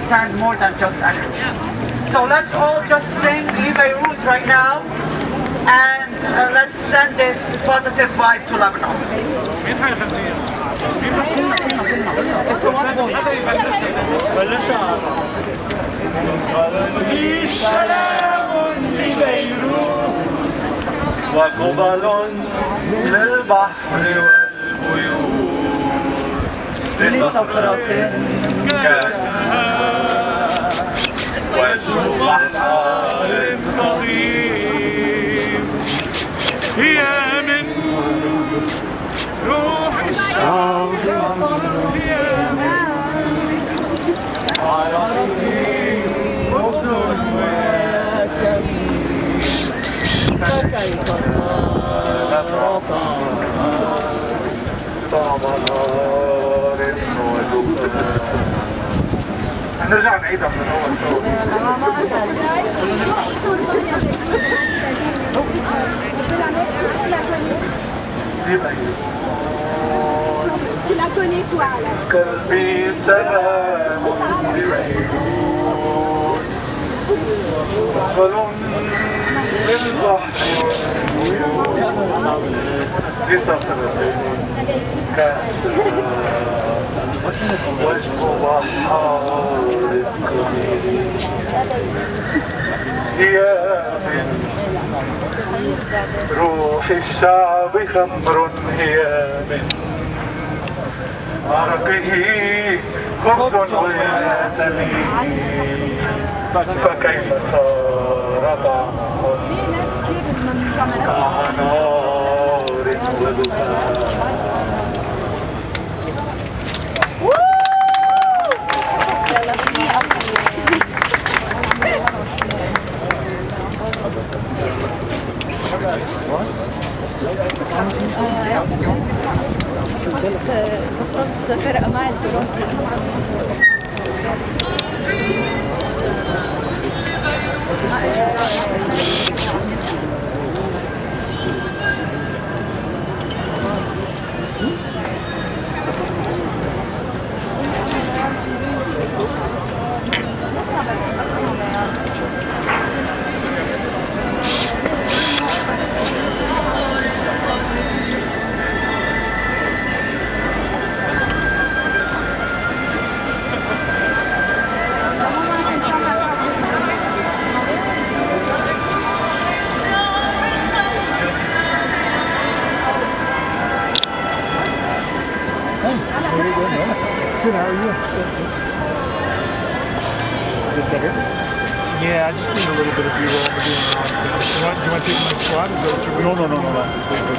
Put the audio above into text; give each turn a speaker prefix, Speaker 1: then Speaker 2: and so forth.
Speaker 1: understand more than just energy. So let's all just sing Beirut right now, and let's send this positive vibe to Lebanon. It's a wonderful.
Speaker 2: سلام لبيروت وقبل للبحر والبيوت
Speaker 1: لصخرة
Speaker 2: وجه بحر قديم هي من روح الشعب هي من
Speaker 3: فكيف صار
Speaker 2: طعم نار ودخان هنرجع نعيدها من اول شوط
Speaker 4: Tu la connais toi là.
Speaker 2: قلبي سلام لبيروت وصل للبحر لصخرة وجه بحار هي من روح الشعب خمر هي من عرقه خبز وياسمين فكيف صار طعمه مع نار ودخان
Speaker 4: بطلت فرقة معي التورونتو.
Speaker 5: Good, how are you? Just got here? Yeah, I just need a little bit of B-roll. We're doing around. Do you want to take my squad? Is that what you're... No. Just wait for